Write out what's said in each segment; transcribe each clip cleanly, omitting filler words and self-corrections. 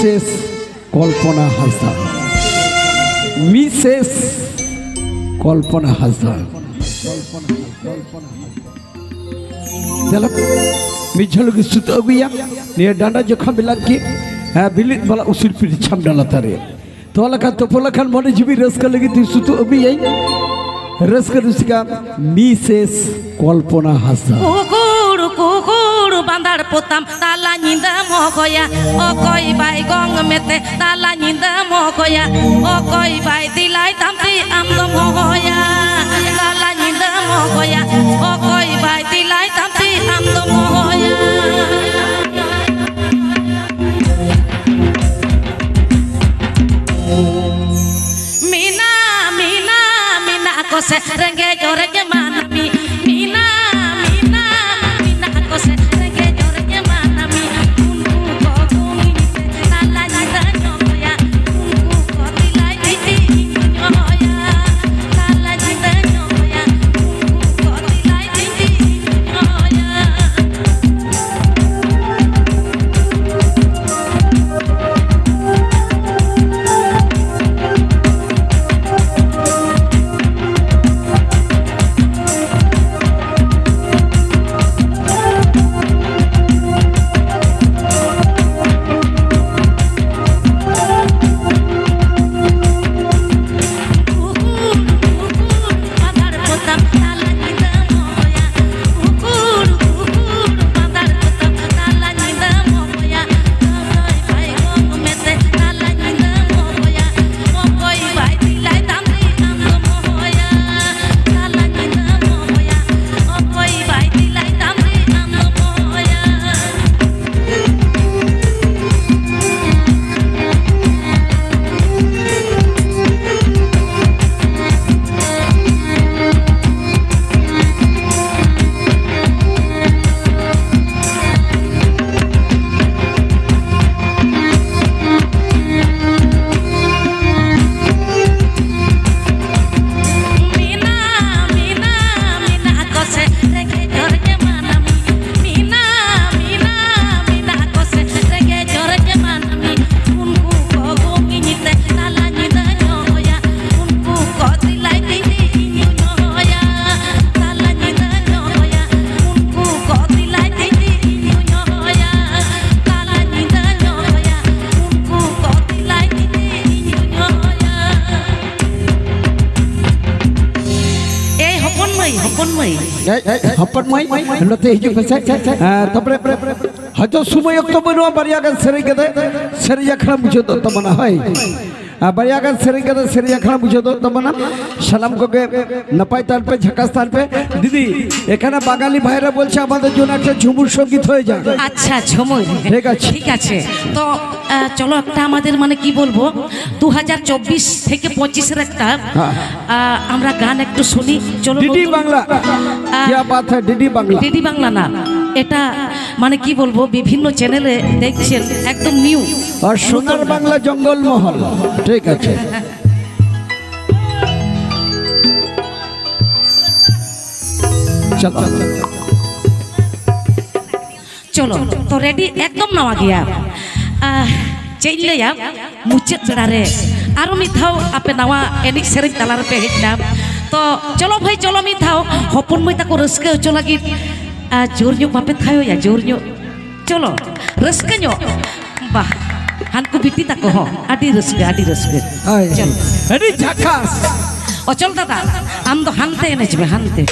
Mrs কল্পনা Hasda, Mrs কল্পনা হাসদা। मिझल की सुत अगुया निये डांडा जखा मिलाक की बिलित वाला उसिर फिर छम डाला तारे तो लखा तो पोलखन मोने जीवी रसका लगी थी सुत अगुया रसका रुसिका मिसेस कल्पना हासदा कुकुर कुकुर बांधार पोताम ताला निंदा मोकोया ओ कोई बाई गोंग मेते ताला निंदा मोकोया ओ कोई बाई दिलाई तामती आम दो मोकोया ताला निंदा मोकोया ओ कोई बाई दिलाई तामती आम दो मोकोया मीना मीना मीना को से रंगे जोरे के मानमी मीना मीना मीना को से रंगे जोरे के मानमी उनको को घूमी से ताला निंदा नोया उनको को दिलाई दी नोया ताला निंदा नोया उनको को दिलाई दी नोया हपन मई नते हिजु पेसे तपरे हजो सुमय अक्टोबर नो बरियागन सेरे गदे सेरे यखना मुझे तो तमना है बरियागन सेरे गदे सेरे यखना मुझे तो तमना सलाम को के नपाई ताल पे झकास ताल पे दीदी এখানে বাঙালি ভাইরা বলছে আমাদের জন্য একটা ঝুমুর সঙ্গীত হয়ে যায় আচ্ছা ঝুমুর ঠিক আছে তো চলো একটা আমাদের মানে কি বলবো 2024 থেকে 25 এর একটা আমরা গান একটু শুনি চলো ডিডি বাংলা কি বাত है ডিডি বাংলা না এটা মানে কি বলবো বিভিন্ন চ্যানেলে দেখছেন একদম নিউ আর সোনার বাংলা জঙ্গল মহল ঠিক আছে चलो तो रेडी एकदम नवा गया चल मुचाद बेड़ा रे आरो मिथाव आपे नवा एनिक सेरें तालार पे हेजना तो चलो भाई चलो मिथाव हपन मई ताको रस्के होचो लगी जोर ᱧᱚᱜ बापे थायो या जोर ᱧᱚᱜ चलो रस्के ᱧᱚᱜ बाह हानकु बिटी ताको हो आडी रस्के चल एडी झकास ओ चल दादा आम दो हानते एनेजबे हानते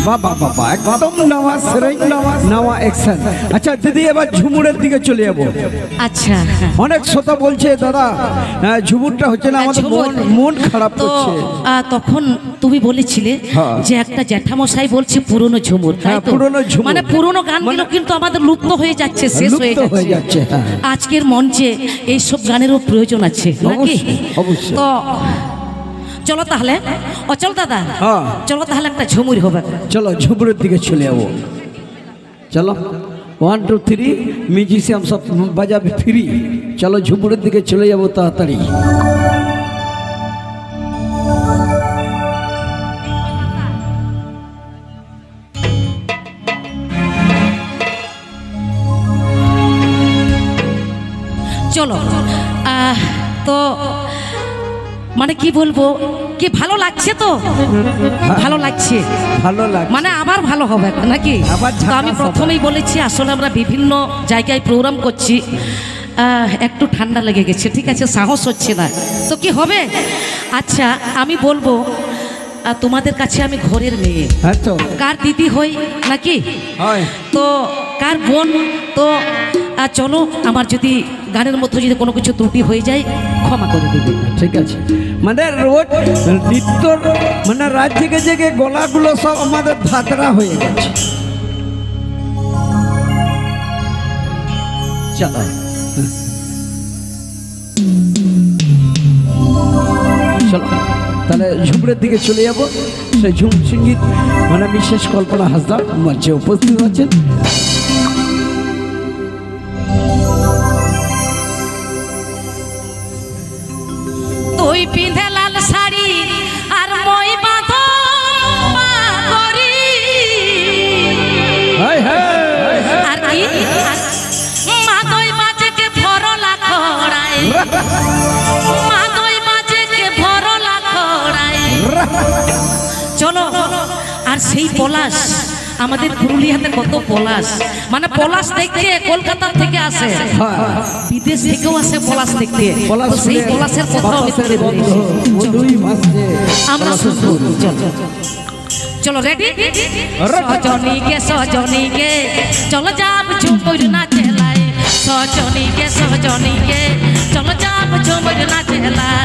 বাবা বাবা একদম নওয়া সেরেই নওয়া অ্যাকশন। আচ্ছা দিদি এবার ঝুমুরের দিকে চলে যাবো। আচ্ছা অনেক শ্রোতা বলছে দাদা ঝুমুরটা হচ্ছে না, আমাদের মন খারাপ তো করছে। তখন তুমি বলেছিলে যে একটা জ্যাঠামশাই বলছে পুরনো ঝুমুর, তাই তো? পুরনো ঝুমুর মানে পুরনো গানগুলো কিন্তু আমাদের লুপ্ত হয়ে যাচ্ছে, শেষ হয়ে যাচ্ছে। আজকের মঞ্চে এইসব গানেরও প্রয়োজন আছে নাকি? অবশ্যই। তো চলো তাহলে অচল দাদা, চলো তাহলে একটা ঝুমুর হবে। চলো ঝুমুরের দিকে চলে যাবো। চলো 1 2 3 মিউজিশিয়ান সব বাজাবে ফ্রি। চলো ঝুমুরের দিকে চলে যাবো তাড়াতাড়ি। চলো তো মানে কি বলবো, কি ভালো লাগছে তো? ভালো লাগছে, ভালো লাগছে মানে আবার ভালো হবে নাকি? তো আমি প্রথমেই বলেছি আসলে আমরা বিভিন্ন জায়গায় প্রোগ্রাম করছি, একটু ঠান্ডা লেগে গেছে, ঠিক আছে, সাহস হচ্ছে না, তো কি হবে? আচ্ছা আমি বলবো তোমাদের কাছে আমি ঘরের মেয়ে, কার দিদি হই নাকি, তো কার বোন, তো চলো আমার যদি গানের মধ্যে যদি কোনো কিছু ত্রুটি হয়ে যায় ক্ষমা করে দেবে, ঠিক আছে? মানে রোজ নৃত্য মানে রাত জেগে জেগে গলাগুলো সব আমাদের ধাতরা হয়ে গেছে। চলো চলো তাহলে ঝুমুরের দিকে চলে যাবো। সেই ঝুম সঙ্গীত মানে বিশেষ কল্পনা হাসদার মঞ্চে উপস্থিত আছেন। তুই পিঁধে লাল শাড়ি আর মই বাঁধো করি, আর কি মাদই মাঝে কে ভরলা খড়াই, মাদই মাঝে কে ভরলা খড়াই। চলো আর সেই পলাশ, আমাদের পুরুলিয়াতে কত পলাশ, মানে পলাশ দেখতে কলকাতা থেকে আসে, বিদেশ থেকেও আসে পলাশ দেখতে, সেই পলাশের কথা আমরা শুনবো। চলো রেডি, সজনীকে সজনীকে চলো যাব ঝুমুর নাচে লাই, সজনীকে সজনীকে চলো যাব ঝুমুর নাচে লাই।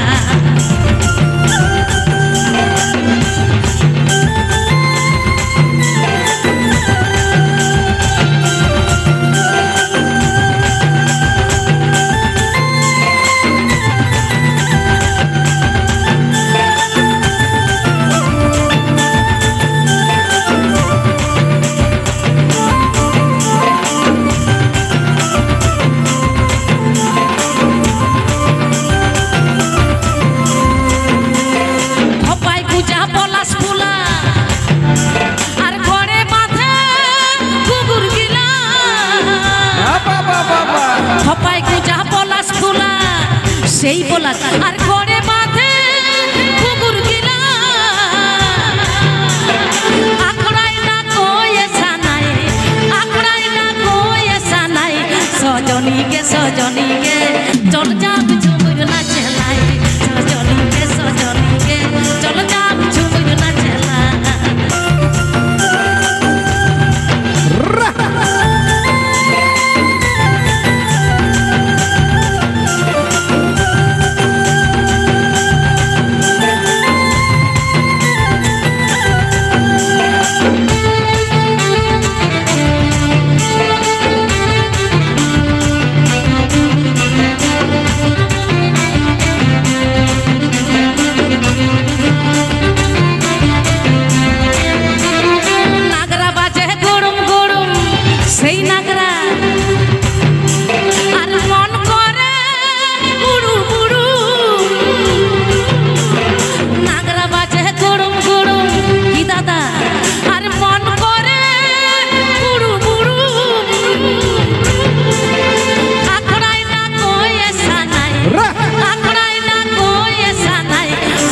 সেই পলাশ আর ঘরে বাঁধে কুকুর গিলা, আখড়াই না কয়ে সানাই, আখড়াই না কয়ে সানাই, সজনীকে সজনীকে চল যাব ঝুমুর নাচে লাই, সজনীকে সজনীকে চল যাব ঝুমুর নাচে লাই।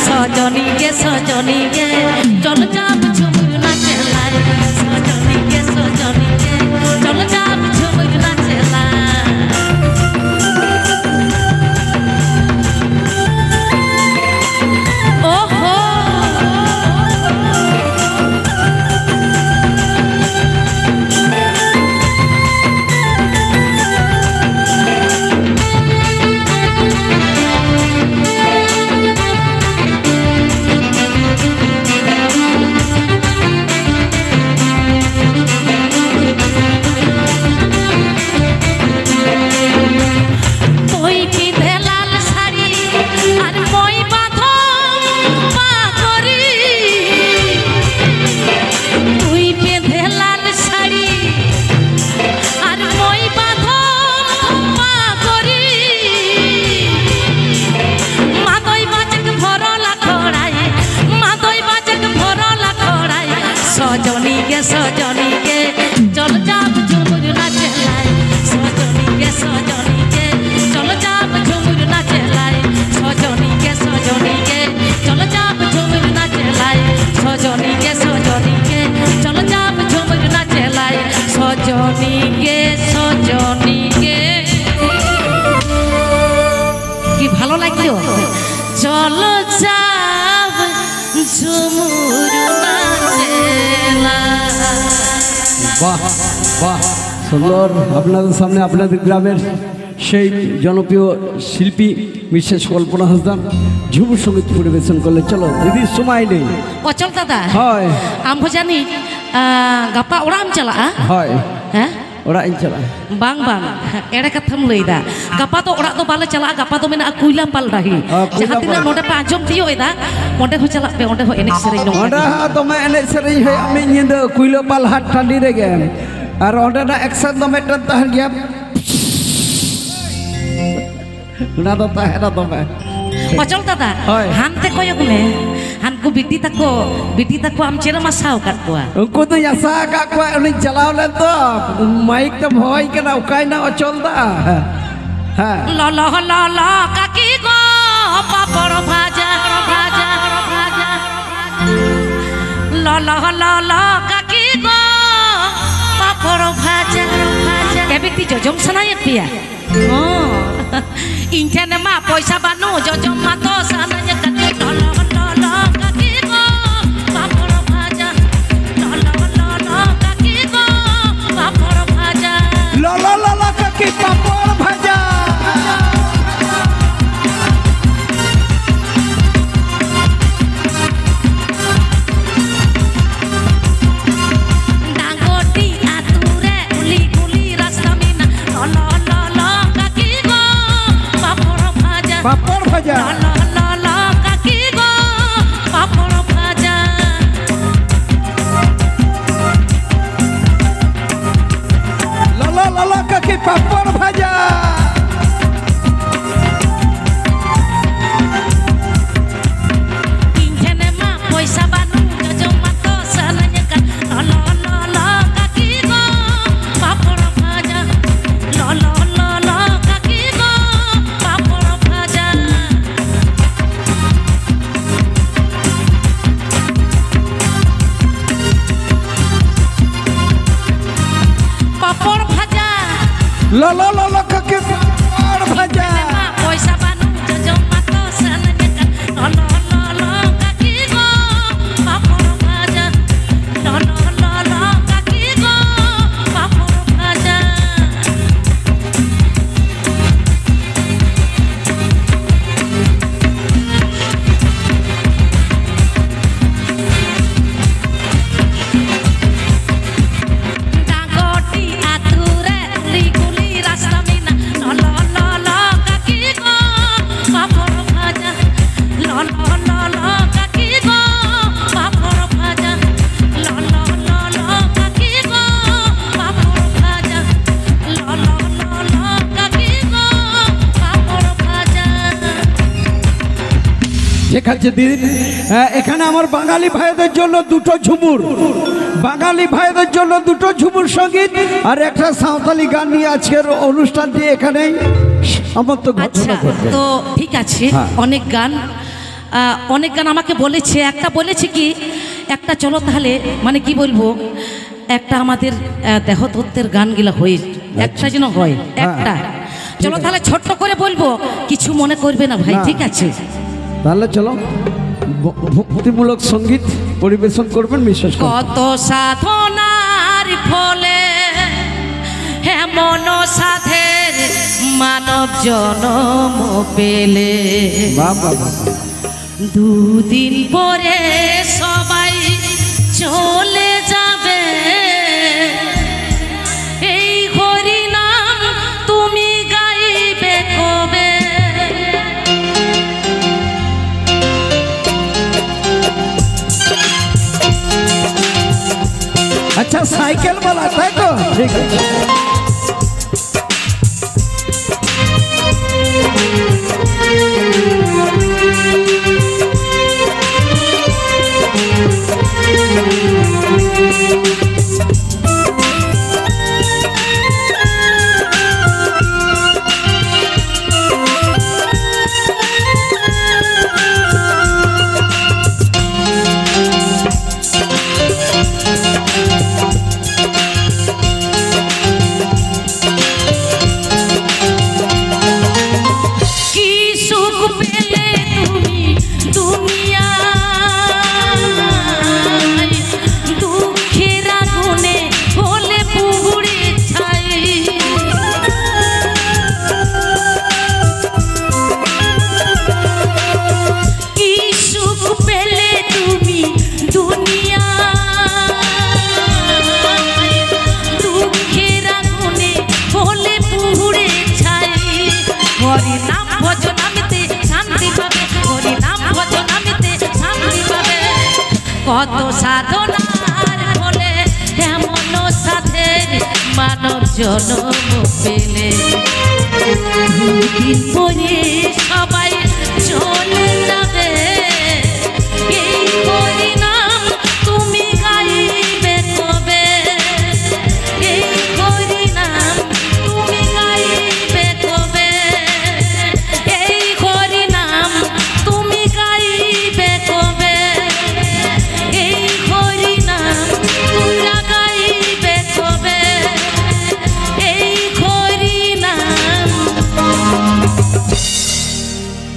সজনীকে সজনীকে চল যাব ঝুমুর নাচে লাই, সজনীকে সজনীকে চল যাব ঝুমুর নাচে লাই। ওহো বাহ বাহ সুন্দর আপনাদের সামনে আপনাদের গ্রামের সেই জনপ্রিয় শিল্পী মিসেস কল্পনা হাসদান ঝুমুর সঙ্গীত পরিবেশন করলে চলো দিদি সময় নেই Pocong tata. হয় Am hojani gapa orang cala হয় Hah? ওরা ইনশাআল্লাহ Bang bang, era katham leida. Gapa to orang to bala cala, gapa to mena akuila pal rahi. Jahat tina node pa ajom tiyo ida, node ho cala pe, node ho enek sering nong. ওটা তোমার এনে সেরেই হয় আমি নিন্দে কুইলো পাল হাট ঠান্ডি রে game আর ওটা না একসাথ দমে টান তাহার গিয়া না তো তাহেরা দমে Pocong tata. Hoi. Han te koyok me, han ku biti tako am cera masau kat kuah. उनको तो ऐसा का कोई उन्हें चलाओ ले तो माइक तो भवाई के ना उकाई ना चलता हाँ Lo lo lo lo kaki go papor bhaja bhaja bhaja. Lo lo lo lo kaki go papor bhaja bhaja. Kayak biti jojong sana ya pia. Oh, intinya mah poisa banu jojong mato sana ya kan. Lo lo lo lo kaki go papor bhaja. Lo lo lo lo kaki go papor bhaja. ला ला ला ला काकी पापड़ भाजा Dangoti ature uli uli rastamina lo lo lo kaki go papor bhaja पापड़ भाजा lo lo lo kaki go papor bhaja ला ला ला ला काकी पापड़ भाजा injene ma poisa banu jojong mato sananya kan lo lo lo kaki go papor bhaja lo lo lo kaki go papor bhaja papor bhaja ला ला ला ला काकी पापड़ भाजा poisa banu jojong mato sananya kan lo lo kaki go papor bhaja lo lo kaki go papor bhaja Dangoti ature liguli rastamina lo lo kaki go papor bhaja lo lo kaki go papor bhaja lo lo kaki go papor bhaja lo lo kaki go papor bhaja ঠিক আছে দিদি এখানে আমার বাঙালি ভাইদের জন্য দুটো ঝুমুর বাঙালি ভাইদের জন্য দুটো ঝুমুর সঙ্গীত আর একটা সাঁওতালি গান নিয়ে আজকের অনুষ্ঠানটি এখানেই সমাপ্ত আচ্ছা ঘোষণা করবে তো ঠিক আছে হ্যাঁ। অনেক গান আমাকে বলেছে একটা বলেছে কি একটা চলো তাহলে মানে কি বলবো একটা আমাদের দেহতত্ত্বের গানগুলো হয়ে একটা যেন হয় একটা চলো তাহলে ছোট্ট করে বলবো কিছু মনে করবে না ভাই না। ঠিক আছে তাহলে চলো ভক্তিমূলক সঙ্গীত পরিবেশন করবেন বিশেষ করে কত সাধনার ফলে হেমন সাধের মানব জনম পেলে বাহ বাহ বাহ। দুদিন পরে সবাই চলে যাবে এই হরি নাম তুমি গাইবে কবে अच्छा साइकिल वाला था तो ठीक है কত সাধনার ফলে এমন সাধের মানব জনম পেলে দিন পরে সবাই চলে যাবে এই হরিনাম তুমি গাইবে কবে এই হরিনাম তুমি গাইবে কবে এই হরিনাম তুমি গাইবে কবে এই হরিনাম তোমরা গাইবে কবে এই হরিনাম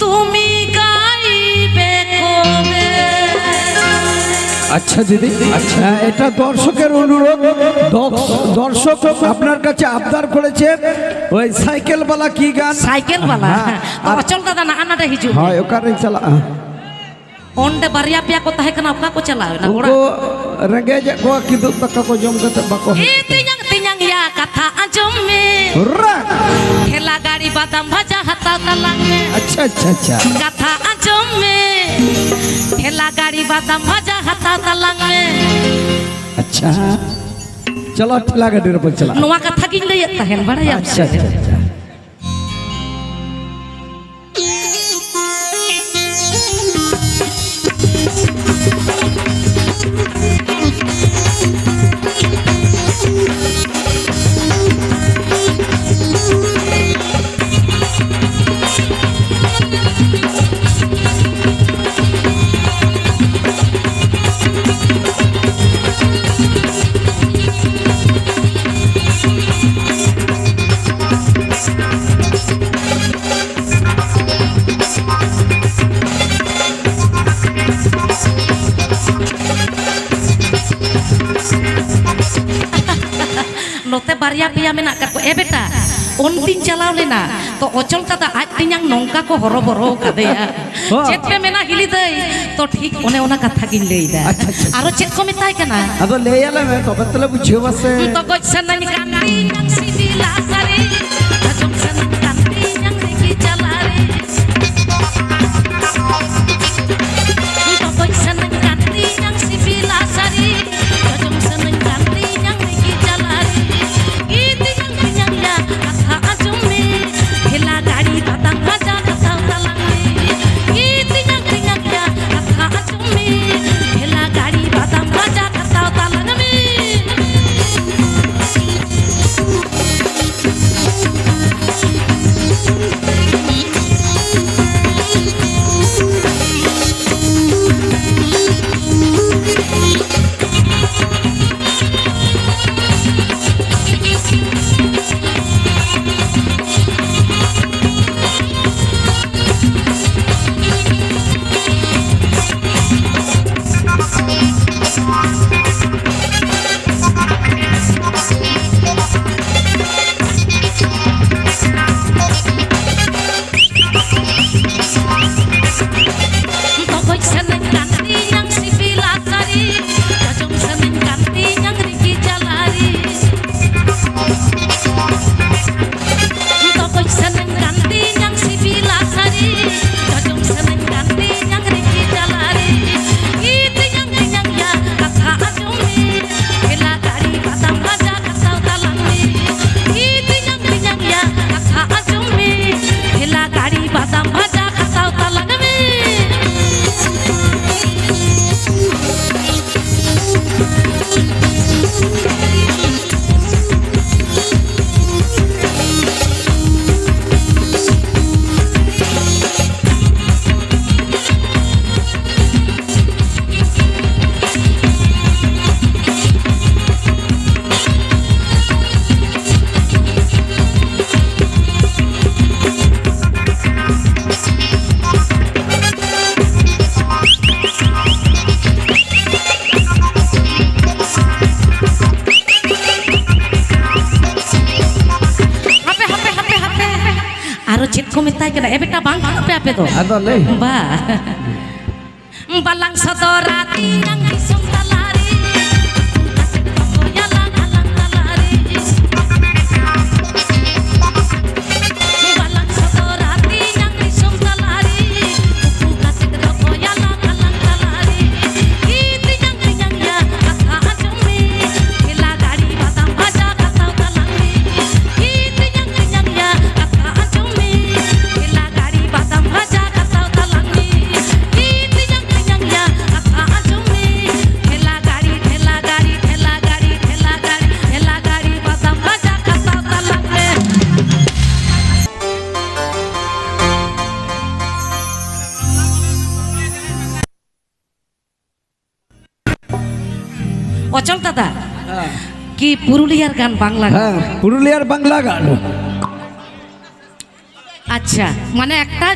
তুমি গাইবে কবে। আচ্ছা দিদি, আচ্ছা এটা দর্শকের অনুরোধ, দর্শক আপনার কাছে আবদার করেছে ওই সাইকেলওয়ালা কি গান, সাইকেলওয়ালা অচল দাদা না আনাটা হিজু হয় ওখানে চালা onde barya pia ko tahe kana ka ko chalao na uनको रंगे को किदु तक को जम करते बको tinyang tinyang ya katha ajom me ठेला गाड़ी बादाम भजा हता तलंग में अच्छा अच्छा अच्छा कथा ajom me ठेला गाड़ी बादाम भजा हता तलंग में अच्छा चलो ठेला गाड़ी रे चला नुआ कथा गिन ले तहन बड़ा अच्छा अच्छा note barya pia menak ka ko beta ontin chalao lena to ochol tata aj tinyang nongka ko horoboro kadeya chet pe mena hili dei to ठीक one ona katha gin lei da aro chet ko metai kana ado le yala me to betle buchhe base to goch sanani kanti yang sibila sare ajom sanani kanti yang riki chalare to goch sanani kanti yang sibila sare ajom sanani kanti yang riki chalare iti yang tinyang ya katha ajom me hela gadi batang baja katha talang me iti yang tinyang ya katha ajom me hela gadi batang baja katha talang me Tokoy seneng kanti yang sibila sari Jajong seneng kanti yang riki jalari Tokoy seneng kanti yang sibila sari Jajong seneng kanti yang riki jalari Iti yang tinyang ya katha ajumi Hela gari batam baja katha talangi Iti yang tinyang ya katha ajumi Hela gari batam baja katha talangi aro chet ko metai kana beta bang ape ape to ado le ba balang sodorati yang isong talari yalang alang talari balang sodorati yang isong talari kasih roko yalang alang talari iti অচল দাদা কি পুরুলিয়ার গান বাংলা গান? হ্যাঁ পুরুলিয়ার বাংলা গান। আচ্ছা মানে একটা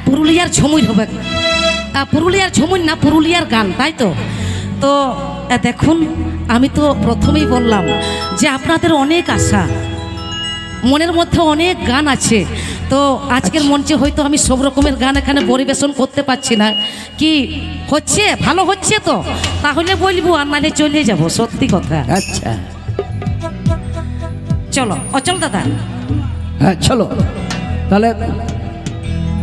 পুরুলিয়ার ঝুমুর হবে, পুরুলিয়ার ঝুমুর না পুরুলিয়ার গান, তাই তো? তো দেখুন আমি তো প্রথমেই বললাম যে আপনাদের অনেক আশা, মনের মধ্যে অনেক গান আছে। তো আজকের মঞ্চে হয়তো আমি সব রকমের গান এখানে পরিবেশন করতে পারছি না। কি হচ্ছে, ভালো হচ্ছে তো? তাহলে বলবো, আর নাহলে চলে যাব, সত্যি কথা। আচ্ছা চলো অচল দাদা। হ্যাঁ চলো তাহলে।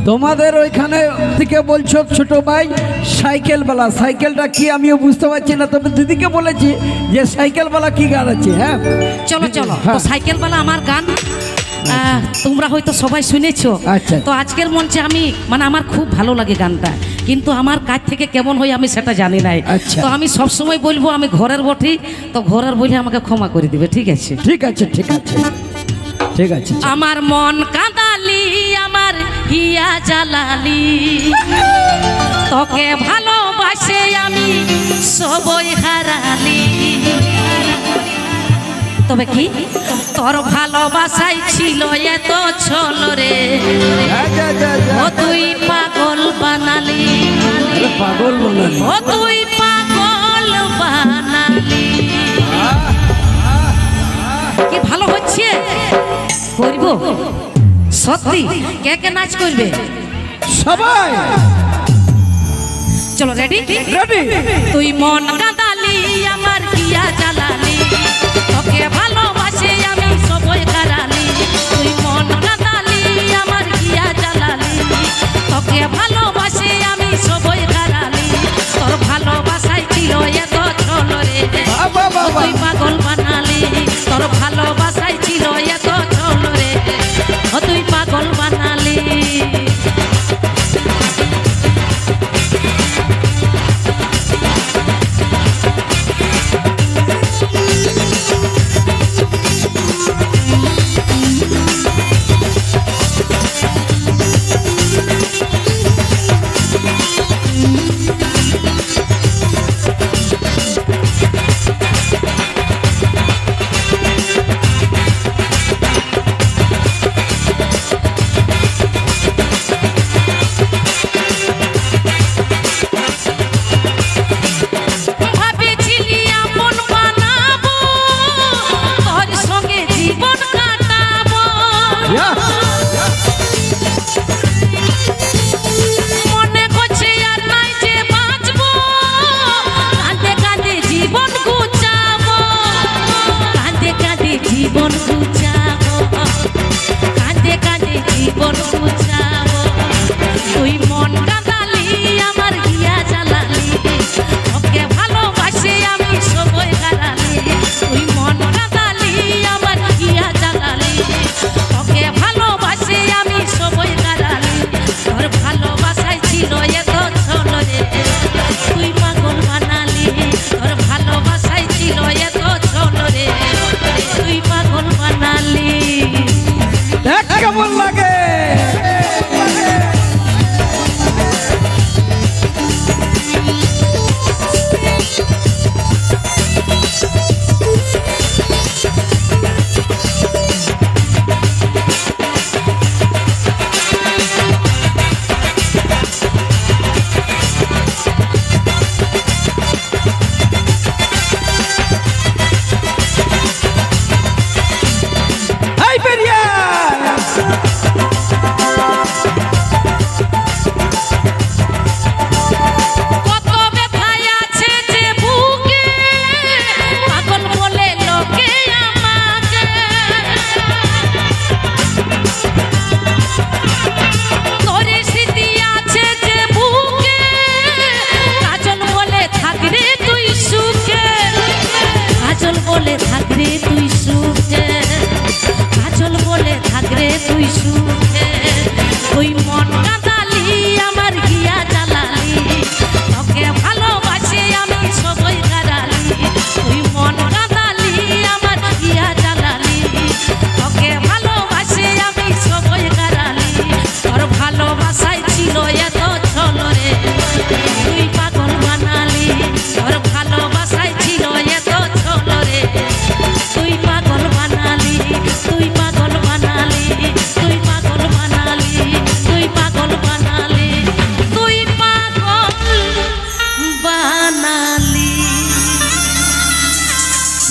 তোমাদের ওইখানে থেকে বলছো ছোট ভাই সাইকেলওয়ালা, সাইকেলটা কি আমিও বুঝতে পারছি না, তবে দিদিকে বলেছি যে সাইকেলওয়ালা কি গান আছে। হ্যাঁ চলো চলো, তো হ্যাঁ। সাইকেলওয়ালা আমার গান তোমরা হয়তো সবাই শুনেছো। আচ্ছা। তো আজকের মঞ্চে আমি মানে আমার খুব ভালো লাগে গানটা, কিন্তু আমার কাছ থেকে কেমন হয় আমি সেটা জানি নাই। আচ্ছা। তো আমি সব সময় বলবো আমি ঘরের বটি, তো ঘরের বলে আমাকে ক্ষমা করে দিবে, ঠিক আছে? ঠিক আছে ঠিক আছে ঠিক আছে। আমার মন কাঁদালি, আমার হিয়া জ্বালালি, তোকে ভালোবাসে আমি সবই হারালি। তবে কি তোর ভালোবাসাই ছিল এত ছল রে, ও তুই পাগল বানালি, পাগল বানালি, ও তুই পাগল বানালি। কি ভালো হচ্ছে, করবো সত্যি। কে কে নাচ করবে? সবাই চলো রেডি রেডি। তুই মন কাঁদালি, আমার হিয়া জ্বালালি, তোকে ভালোবাসে আমি সবই হারালি। তুই মন কাঁদালি, আমার হিয়া জ্বালালি, তোকে ভালোবাসে আমি সবই হারালি। তোর ভালোবাসাই ছিল এত ছল রে, ও তুই পাগল বানালি। তোর ভালোবাসাই ছিল এত ছল রে, ও তুই পাগল বানালি।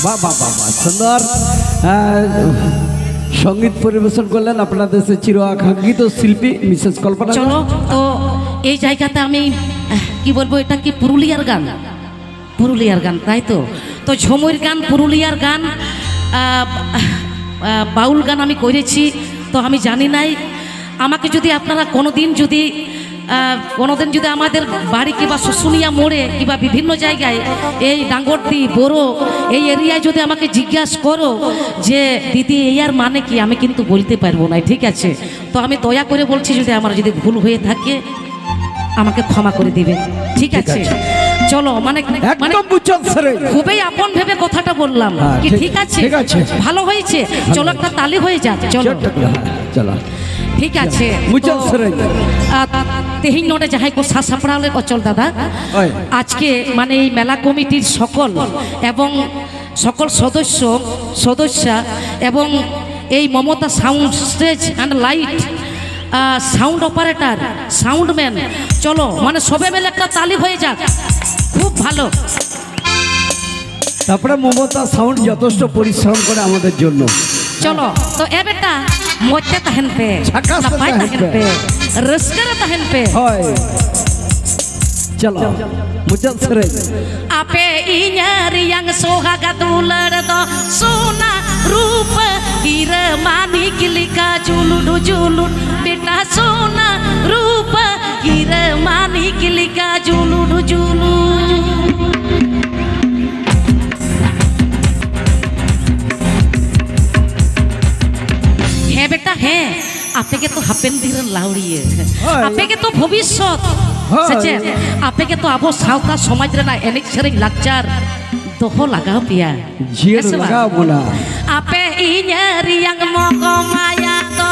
বাহ বাহ বাহ বাহ সুন্দর সঙ্গীত পরিবেশন করলেন আপনাদের সে চির আকাঙ্ক্ষিত শিল্পী মিসেস কল্পনা। চলো তো এই জায়গাতে আমি কি বলবো, এটা কি পুরুলিয়ার গান? পুরুলিয়ার গান, তাই তো? তো ঝুমুর গান, পুরুলিয়ার গান, বাউল গান আমি করেছি। তো আমি জানি নাই, আমাকে যদি আপনারা কোনোদিন যদি আমাদের বাড়ি কিংবা শুশুনিয়া মোড়ে কিংবা বিভিন্ন জায়গায় এই ডাঙ্গরদি বড়ো এই এরিয়ায় যদি আমাকে জিজ্ঞাসা করো যে দিদি এই আর মানে কি, আমি কিন্তু বলতে পারবো না, ঠিক আছে? তো আমি দয়া করে বলছি, যদি আমার যদি ভুল হয়ে থাকে আমাকে ক্ষমা করে দিবে, ঠিক আছে? চলো, মানে খুবই আপন ভেবে কথাটা বললাম কি, ঠিক আছে? ভালো হয়েছে, চলো একটা তালি হয়ে যাক। চলো চলো, ঠিক আছে। তেহিন নোটে যাহাই কো সাপড়ালে অচল দাদা, আজকে মানে এই মেলা কমিটির সকল এবং সকল সদস্যা এবং এই Mamata sound stage and light sound operator, soundman, চলো মানে সবে মিলে একটা তালি হয়ে যাক, খুব ভালো। তারপরে মমতা সাউন্ড যথেষ্ট পরিশ্রম করে আমাদের জন্য। চলো তো এ বেটা মজা তাহেন পে, নাপাই তাহেন পে, রসকারে তাহেন পে। চলো মুচল সরে আপে ইnyar yang sohaga dular do sona रूप हीरा मानिक लिखा जुलुड जुलुड बेटा सोना रूप हीरा मानिक लिखा जुलुड जुलुड। है बेटा है, आपे के तो हापेन दिरन लाउड़ी है, आपे के तो भविष्यत सचे, आपे के तो आबो सावता समाज रेना एनेक सेरें लाकचार दोहो लगाओ पिया जियर लगाओ बोला। आपे इnyar yang moko maya to